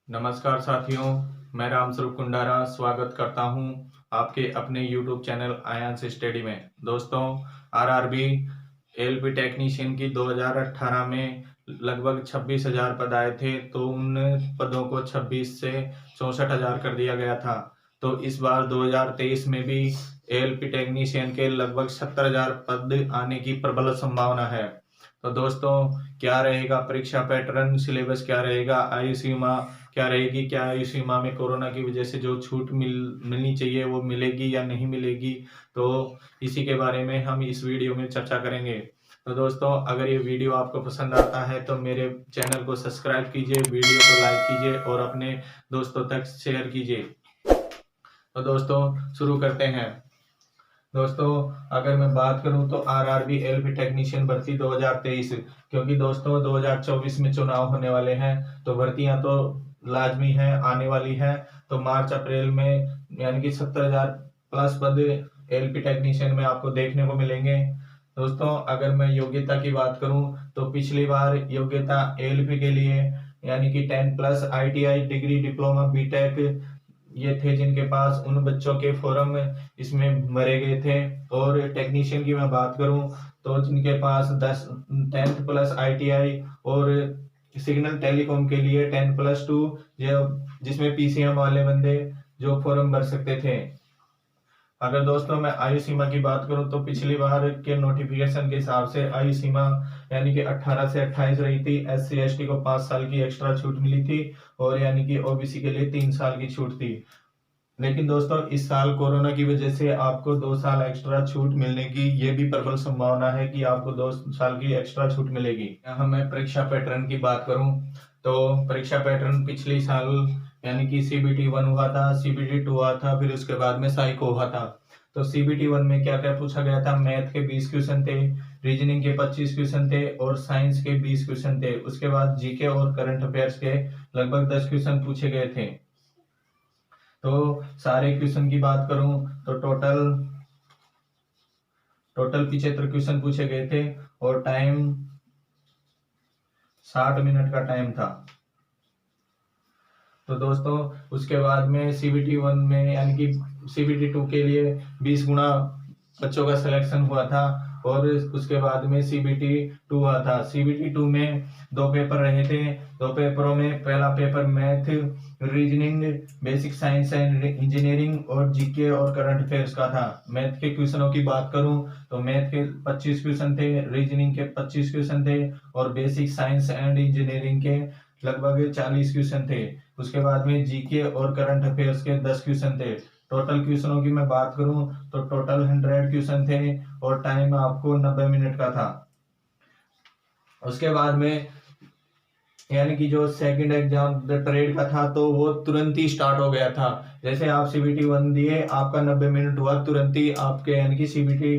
नमस्कार साथियों, मैं रामस्वरूप कुंडारा स्वागत करता हूं आपके अपने YouTube चैनल आयांस स्टडी में। दोस्तों, आरआरबी एलपी टेक्नीशियन की 2018 में लगभग 26,000 पद आए थे, तो उन पदों को 26 से 64,000 कर दिया गया था। तो इस बार 2023 में भी एलपी टेक्नीशियन के लगभग 70,000 पद आने की प्रबल संभावना है। तो दोस्तों, क्या रहेगा परीक्षा पैटर्न, सिलेबस क्या रहेगा, आयु सीमा क्या रहेगी, क्या आयु सीमा में कोरोना की वजह से जो छूट मिलनी चाहिए वो मिलेगी या नहीं मिलेगी, तो इसी के बारे में हम इस वीडियो में चर्चा करेंगे। तो दोस्तों, अगर ये वीडियो आपको पसंद आता है तो मेरे चैनल को सब्सक्राइब कीजिए, वीडियो को लाइक कीजिए और अपने दोस्तों तक शेयर कीजिए। तो दोस्तों, शुरू करते हैं। दोस्तों, अगर मैं बात करूं तो आरआरबी एलपी टेक्नीशियन भर्ती 2023, क्योंकि दोस्तों 2024 में चुनाव होने वाले हैं, तो भर्तियां तो लाजमी है, आने वाली है। तो मार्च अप्रैल में यानी कि 70,000 प्लस पद एलपी टेक्नीशियन में आपको देखने को मिलेंगे। दोस्तों, अगर मैं योग्यता की बात करूं तो पिछली बार योग्यता एलपी के लिए यानी कि 10+ आईटीआई डिग्री, डिप्लोमा, बीटेक ये थे जिनके पास, उन बच्चों के फॉर्म इसमें भरे गए थे। और टेक्नीशियन की मैं बात करूं तो जिनके पास 10+ आईटीआई और सिग्नल टेलीकॉम के लिए 10+2 जिसमें पीसीएम वाले बंदे जो फॉर्म भर सकते थे। अगर दोस्तों मैं आयु सीमा की बात करूं तो पिछली बार के नोटिफिकेशन के हिसाब से आयु सीमा यानी कि 18 से 28 रही थी। SC ST को 5 साल की एक्स्ट्रा छूट मिली थी और यानी कि ओबीसी के लिए 3 साल की छूट थी। लेकिन दोस्तों, इस साल कोरोना की वजह से आपको 2 साल एक्स्ट्रा छूट मिलने की ये भी प्रबल संभावना है कि आपको 2 साल की एक्स्ट्रा छूट मिलेगी। यहाँ मैं परीक्षा पैटर्न की बात करूं तो परीक्षा पैटर्न पिछले साल यानी कि CBT 1 हुआ था, CBT 2 हुआ था, फिर उसके बाद में साइको हुआ था। तो CBT 1 में क्या क्या पूछा गया था? मैथ के 20 क्वेश्चन थे, रीजनिंग के 25 क्वेश्चन थे और साइंस के 20 क्वेश्चन थे। उसके बाद जीके और करंट अफेयर्स के लगभग 10 क्वेश्चन पूछे गए थे। तो सारे क्वेश्चन की बात करूं तो टोटल 75 क्वेश्चन पूछे गए थे और टाइम 60 मिनट का टाइम था। तो दोस्तों, उसके बाद में CBT 1 में यानी कि CBT 2 के लिए 20 गुना बच्चों का सिलेक्शन हुआ था और उसके बाद में CBT 2 हुआ था। CBT 2 में 2 पेपर रहे थे। 2 पेपरों में पहला paper math, reasoning, basic science and engineering और जीके और करंट अफेयर्स का था। मैथ के क्वेश्चनों की बात करूं तो मैथ के 25 क्वेश्चन थे, रीजनिंग के 25 क्वेश्चन थे और बेसिक साइंस एंड इंजीनियरिंग के लगभग 40 क्वेश्चन थे। उसके बाद में जीके और करंट अफेयर्स के 10 क्वेश्चन थे। टोटल क्वेश्चनों की मैं बात करूं तो टोटल 100 क्वेश्चन थे और टाइम आपको 90 मिनट का था। उसके बाद में यानी कि जो सेकंड एग्जाम ट्रेड का था तो वो तुरंत ही स्टार्ट हो गया था। जैसे आप CBT 1 दिए, आपका 90 मिनट हुआ, तुरंत ही आपके यानी कि CBT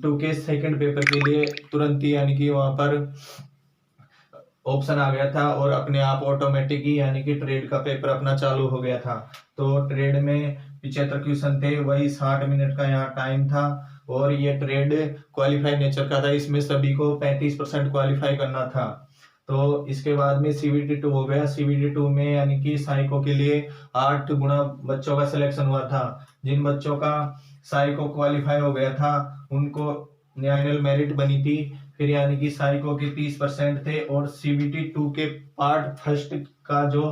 2 के सेकंड पेपर के लिए तुरंत ही यानी कि वहां पर ऑप्शन आ गया था और अपने आप ऑटोमेटिक ही यानी कि ट्रेड का पेपर अपना चालू हो गया था। तो ट्रेड में 75 क्वेश्चन थे, वही 60 मिनट का यहाँ टाइम था और ये ट्रेड क्वालिफाई नेचर का था। इसमें सभी को 35% क्वालिफाई करना था। तो इसके बाद में CBT 2 हो गया। CBT 2 में यानी कि साइको के लिए 8 गुना बच्चों का सिलेक्शन हुआ था। जिन बच्चों का साइको क्वालिफाई हो गया था उनको एनुअल मेरिट बनी थी। फिर यानी कि साइको के 30% थे और CBT 2 के पार्ट फर्स्ट का जो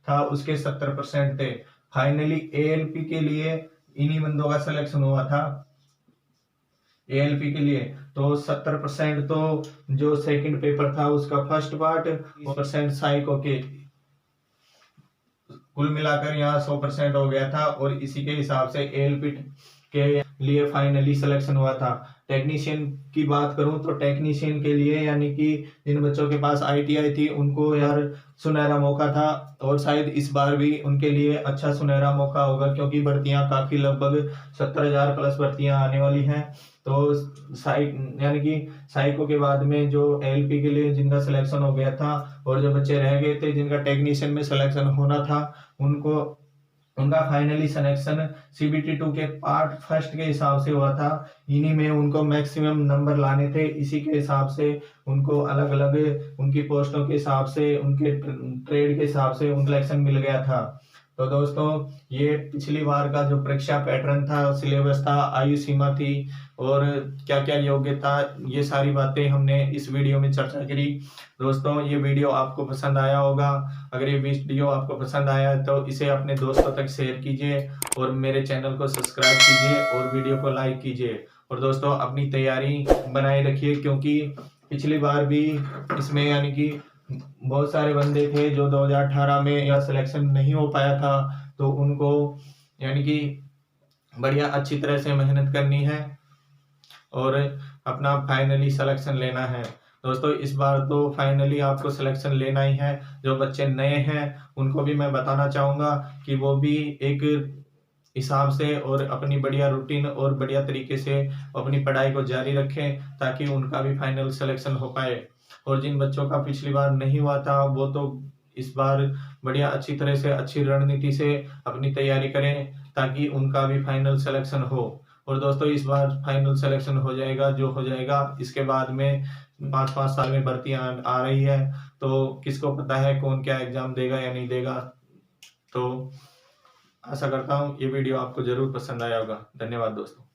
था उसके 70% थे। फाइनली ALP के लिए इन्हीं बंदों का सिलेक्शन हुआ था। ALP के लिए तो 70% तो जो सेकंड पेपर था उसका फर्स्ट पार्ट, 30% साइको के, कुल मिलाकर यहाँ 100% हो गया था और इसी के हिसाब से ALP के लिए फाइनली सिलेक्शन हुआ था। टेक्नीशियन की बात करूं तो टेक्नीशियन के लिए यानी कि जिन बच्चों के पास ITI थी उनको यार सुनहरा मौका था और शायद इस बार भी उनके लिए अच्छा सुनहरा मौका होगा, क्योंकि भर्तियां काफी लगभग 70,000 प्लस भर्तियां आने वाली हैं। तो यानी कि साइको के बाद में जो LP के लिए जिनका सिलेक्शन हो गया था और जो बच्चे रह गए थे जिनका टेक्नीशियन में सिलेक्शन होना था उनको उनका फाइनली सिलेक्शन सीबीटी 2 के पार्ट फर्स्ट के हिसाब से हुआ था। इन्हीं में उनको मैक्सिमम नंबर लाने थे, इसी के हिसाब से उनको अलग अलग उनकी पोस्टों के हिसाब से, उनके ट्रेड के हिसाब से उनको सिलेक्शन मिल गया था। तो दोस्तों, ये पिछली बार का जो परीक्षा पैटर्न था, सिलेबस था, आयु सीमा थी और क्या क्या योग्यता, ये सारी बातें हमने इस वीडियो में चर्चा करी। दोस्तों, ये वीडियो आपको पसंद आया होगा। अगर ये वीडियो आपको पसंद आया तो इसे अपने दोस्तों तक शेयर कीजिए और मेरे चैनल को सब्सक्राइब कीजिए और वीडियो को लाइक कीजिए। और दोस्तों, अपनी तैयारी बनाए रखिए, क्योंकि पिछली बार भी इसमें यानी कि बहुत सारे बंदे थे जो 2018 में या सिलेक्शन नहीं हो पाया था, तो उनको यानी कि बढ़िया अच्छी तरह से मेहनत करनी है और अपना फाइनली सिलेक्शन लेना है। दोस्तों, इस बार तो फाइनली आपको सिलेक्शन लेना ही है। जो बच्चे नए हैं उनको भी मैं बताना चाहूँगा कि वो भी एक हिसाब से और अपनी बढ़िया रूटीन और बढ़िया तरीके से अपनी पढ़ाई को जारी रखें, ताकि उनका भी फाइनल सिलेक्शन हो पाए। और जिन बच्चों का पिछली बार नहीं हुआ था वो तो इस बार बढ़िया अच्छी तरह से अच्छी रणनीति से अपनी तैयारी करें, ताकि उनका भी फाइनल सिलेक्शन हो। और दोस्तों, इस बार फाइनल सिलेक्शन हो जाएगा, जो हो जाएगा इसके बाद में 5-5 साल में भर्ती आ रही है, तो किसको पता है कौन क्या एग्जाम देगा या नहीं देगा। तो आशा करता हूँ ये वीडियो आपको जरूर पसंद आया होगा। धन्यवाद दोस्तों।